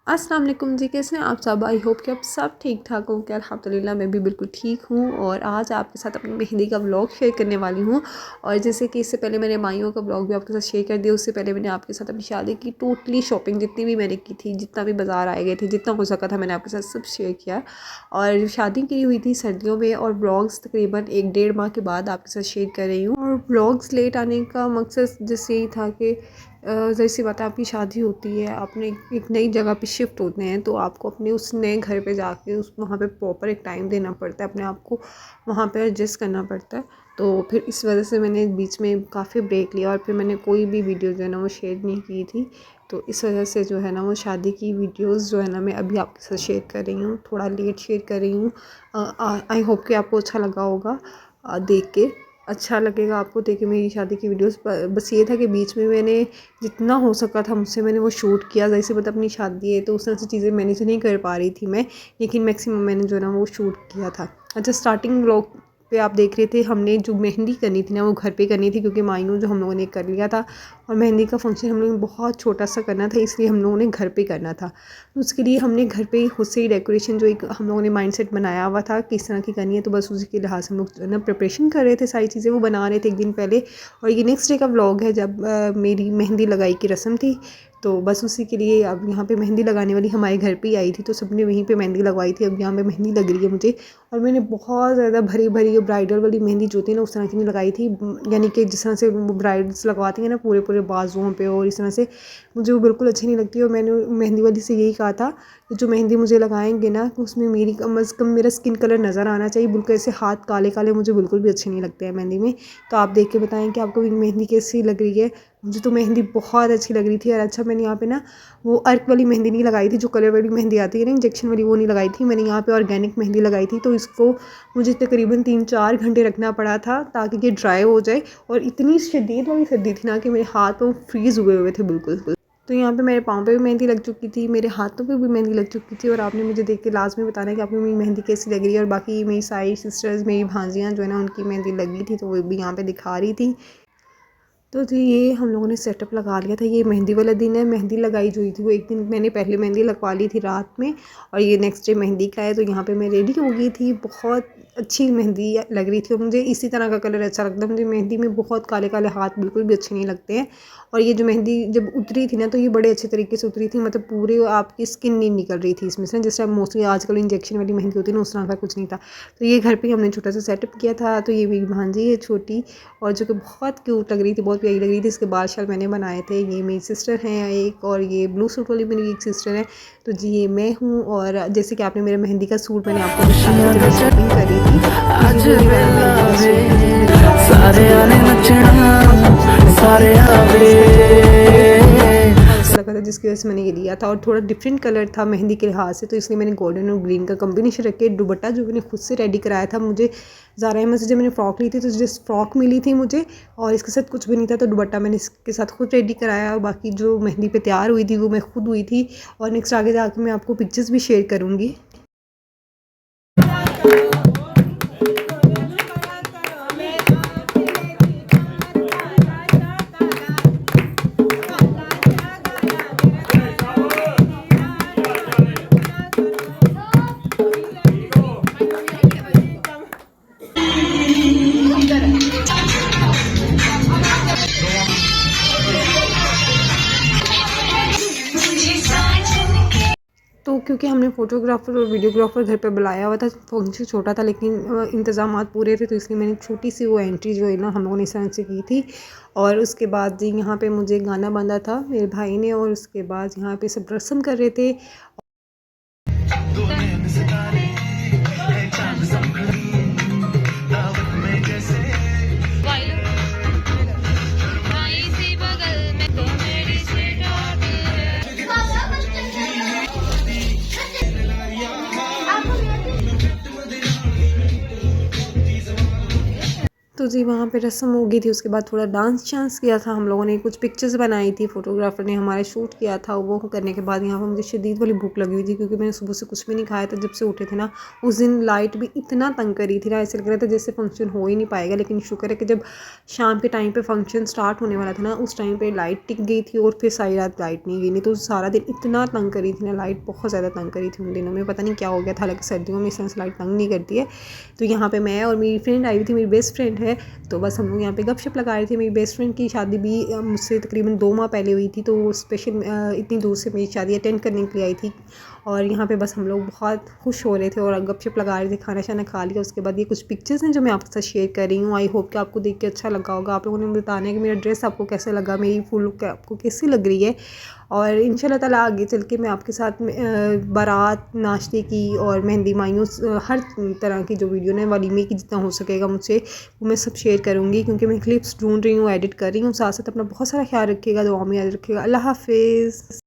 अस्सलाम वालेकुम जी, कैसे हैं आप सब। आई होप कि आप सब ठीक ठाक हो। क्या अल्हम्दुलिल्लाह मैं भी बिल्कुल ठीक हूँ। और आज आपके साथ अपनी मेहंदी का व्लॉग शेयर करने वाली हूँ। और जैसे कि इससे पहले मैंने माइयों का व्लॉग भी आपके साथ शेयर कर दिया, उससे पहले मैंने आपके साथ अपनी शादी की टोटली शॉपिंग जितनी भी मैंने की थी, जितना भी बाज़ार आए गए थे, जितना हो सका था मैंने आपके साथ सब शेयर किया। और शादी की हुई थी सर्दियों में, और ब्लॉग्स तकरीबन 1-1.5 माह के बाद आपके साथ शेयर कर रही हूँ। और ब्लॉग्स लेट आने का मकसद जैसे यही था कि जैसी बात है, आपकी शादी होती है, आपने एक नई जगह पे शिफ्ट होते हैं, तो आपको अपने उस नए घर पे जाके उस वहाँ पे प्रॉपर एक टाइम देना पड़ता है, अपने आप को वहाँ पे एडजस्ट करना पड़ता है। तो फिर इस वजह से मैंने बीच में काफ़ी ब्रेक लिया, और फिर मैंने कोई भी वीडियो जो है ना वो शेयर नहीं की थी। तो इस वजह से जो है ना वो शादी की वीडियोज़ जो है ना मैं अभी आपके साथ शेयर कर रही हूँ, थोड़ा लेट शेयर कर रही हूँ। आई होप कि आपको अच्छा लगा होगा देख के। अच्छा लगेगा आपको देख के मेरी शादी की वीडियोस। बस ये था कि बीच में मैंने जितना हो सका था मुझसे मैंने वो शूट किया। जैसे मतलब अपनी शादी है तो उस तरह से चीज़ें मैनेज नहीं कर पा रही थी मैं, लेकिन मैक्सिमम मैंने जो है ना वो शूट किया था। अच्छा, स्टार्टिंग व्लॉग पे आप देख रहे थे, हमने जो मेहंदी करनी थी ना वो घर पे करनी थी, क्योंकि मायूं जो हम लोगों ने कर लिया था। और मेहंदी का फंक्शन हम लोगों ने बहुत छोटा सा करना था, इसलिए हम लोगों ने घर पे करना था। उसके लिए हमने घर पे ही खुद से ही डेकोरेशन जो एक हम लोगों ने माइंडसेट बनाया हुआ था किस तरह की करनी है, तो बस उसी के लिहाज से हम लोग ना प्रिपरेशन कर रहे थे, सारी चीज़ें वो बना रहे थे एक दिन पहले। और ये नेक्स्ट डे का व्लॉग है जब मेरी मेहंदी लगाई की रस्म थी। तो बस उसी के लिए अब यहाँ पे मेहंदी लगाने वाली हमारे घर पे ही आई थी, तो सबने वहीं पे मेहंदी लगवाई थी। अब यहाँ पे मेहंदी लग रही है मुझे, और मैंने बहुत ज़्यादा भरी भरी ब्राइडल वाली मेहंदी जो थी ना उस तरह की नहीं लगाई थी, यानी कि जिस तरह से ब्राइड्स लगवाती हैं ना पूरे पूरे बाजुओं पे, और इस तरह से मुझे वो बिल्कुल अच्छी नहीं लगती। और मैंने मेहंदी वाली से यही कहा था कि जो मेहंदी मुझे लगाएंगे ना उसमें मेरी कम अज़ कम मेरा स्किन कलर नज़र आना चाहिए। बिल्कुल ऐसे हाथ काले काले मुझे बिल्कुल भी अच्छे नहीं लगते हैं मेहंदी में। तो आप देख के बताएं कि आपको मेहंदी कैसी लग रही है। मुझे तो मेहंदी बहुत अच्छी लग रही थी। और अच्छा, मैंने यहाँ पे ना वो अर्क वाली मेहंदी नहीं लगाई थी, जो कलर वाली मेहंदी आती है ना इंजेक्शन वाली, वो नहीं लगाई थी। मैंने यहाँ पे ऑर्गेनिक मेहंदी लगाई थी, तो इसको मुझे तकरीबन 3-4 घंटे रखना पड़ा था ताकि ये ड्राई हो जाए। और इतनी शदीद वाली सर्दी थी ना कि मेरे हाथ पाँव फ्रीज़ हुए हुए थे बिल्कुल। तो यहाँ पे मेरे पाँव पे भी मेहंदी लग चुकी थी, मेरे हाथों पे भी मेहंदी लग चुकी थी। और आपने मुझे देख के लाजमी बताना है कि आपको मेरी मेहंदी कैसी लग रही है। और बाकी मेरी सारी सिस्टर्स, मेरी भांजियाँ जो है ना उनकी मेहंदी लगी थी, तो वो भी यहाँ पे दिखा रही थी। तो जी ये हम लोगों ने सेटअप लगा लिया था। ये मेहंदी वाला दिन है। मेहंदी लगाई जो थी वो एक दिन मैंने पहले मेहंदी लगवा ली थी रात में, और ये नेक्स्ट डे मेहंदी का है। तो यहाँ पे मैं रेडी हो गई थी, बहुत अच्छी मेहंदी लग रही थी। और मुझे इसी तरह का कलर अच्छा लगता है, मुझे मेहंदी में बहुत काले काले हाथ बिल्कुल भी अच्छे नहीं लगते हैं। और ये जो मेहंदी जब उतरी थी ना तो ये बड़े अच्छे तरीके से उतरी थी, मतलब पूरे आपकी स्किन नहीं निकल रही थी इसमें से, जिस टाइम मोस्टली आजकल इंजेक्शन वाली मेहंदी होती है ना उस तरह का कुछ नहीं था। तो ये घर पे हमने छोटा सा सेटअप किया था। तो ये मेरी भांजी है छोटी, और जो कि बहुत क्यूट लग रही थी, बहुत प्यारी लग रही थी। इसके बाल शाल मैंने बनाए थे। ये मेरी सिस्टर हैं एक, और ये ब्लू सूट वाली मेरी एक सिस्टर है। तो जी ये मैं हूँ। और जैसे कि आपने मेरे मेहंदी का सूट मैंने आपको दिखाया था जब मैं शॉपिंग कर रही थी, तो जी वही वाला मेहंदी का सूट है जो मेरे सारे आने नचना सारे लगा था, जिसकी वजह से मैंने ये लिया था। और थोड़ा डिफरेंट कलर था मेहंदी के लिहाज से, तो इसलिए मैंने गोल्डन और ग्रीन का कॉम्बिनेशन रख के दुपट्टा जो मैंने खुद से रेडी कराया था। मुझे ज़ारा अहमद से जब मैंने फ़्रॉक ली थी तो जस्ट फ्रॉक मिली थी मुझे, और इसके साथ कुछ भी नहीं था, तो दुपट्टा मैंने इसके साथ खुद रेडी कराया। और बाकी जो मेहंदी पे तैयार हुई थी वो मैं खुद हुई थी। और नेक्स्ट आगे जाकर मैं आपको पिक्चर्स भी शेयर करूँगी। तो क्योंकि हमने फ़ोटोग्राफ़र और वीडियोग्राफ़र घर पे बुलाया हुआ था, फंक्शन छोटा था लेकिन इंतज़ामात पूरे थे, तो इसलिए मैंने छोटी सी वो एंट्री जो है ना हम लोगों ने इस तरह से की थी। और उसके बाद जी यहाँ पे मुझे गाना बांधा था मेरे भाई ने, और उसके बाद यहाँ पे सब रस्म कर रहे थे। तो तो जी वहाँ पे रस्म हो गई थी, उसके बाद थोड़ा डांस चांस किया था हम लोगों ने, कुछ पिक्चर्स बनाई थी, फोटोग्राफर ने हमारे शूट किया था। वो करने के बाद यहाँ पर मुझे शदीद वाली भूख लगी हुई थी क्योंकि मैंने सुबह से कुछ भी नहीं खाया था जब से उठे थे ना। उस दिन लाइट भी इतना तंग करी थी ना, ऐसे लग रहा था जैसे फंक्शन हो ही नहीं पाएगा। लेकिन शुक्र है कि जब शाम के टाइम पर फंक्शन स्टार्ट होने वाला था ना, उस टाइम पर लाइट टिक गई थी और फिर सारी रात लाइट नहीं गई। नहीं तो सारा दिन इतना तंग करी थी ना लाइट, बहुत ज़्यादा तंग करी थी उन दिनों में, पता नहीं क्या हो गया था। हालांकि सर्दियों में इस तरह से लाइट तंग नहीं करती है। तो यहाँ पे मैं और मेरी फ्रेंड आई हुई थी, मेरी बेस्ट फ्रेंड है, तो बस हम लोग यहाँ पे गपशप लगा रहे थे। मेरी बेस्ट फ्रेंड की शादी भी मुझसे तकरीबन 2 माह पहले हुई थी, तो वो स्पेशल इतनी दूर से मेरी शादी अटेंड करने के लिए आई थी। और यहाँ पे बस हम लोग बहुत खुश हो रहे थे और गपशप लगा रहे थे, खाना शाना खा लिया। उसके बाद ये कुछ पिक्चर्स हैं जो मैं आपके साथ शेयर कर रही हूँ। आई होप कि आपको देख के अच्छा लगा होगा। आप लोगों ने बताना है कि मेरा ड्रेस आपको कैसे लगा, मेरी फुल लुक आपको कैसी लग रही है। और इंशाल्लाह ताला आगे चल के मैं आपके साथ बारात, नाश्ते की और मेहंदी माइयों हर तरह की जो वीडियो है वलीमे की जितना हो सकेगा मुझसे वो मैं सब शेयर करूँगी, क्योंकि मैं क्लिप्स ढूंढ रही हूँ, एडिट कर रही हूँ। साथ साथ अपना बहुत सारा ख्याल रखिएगा, दुआ में याद रखिएगा। अल्लाह हाफिज़।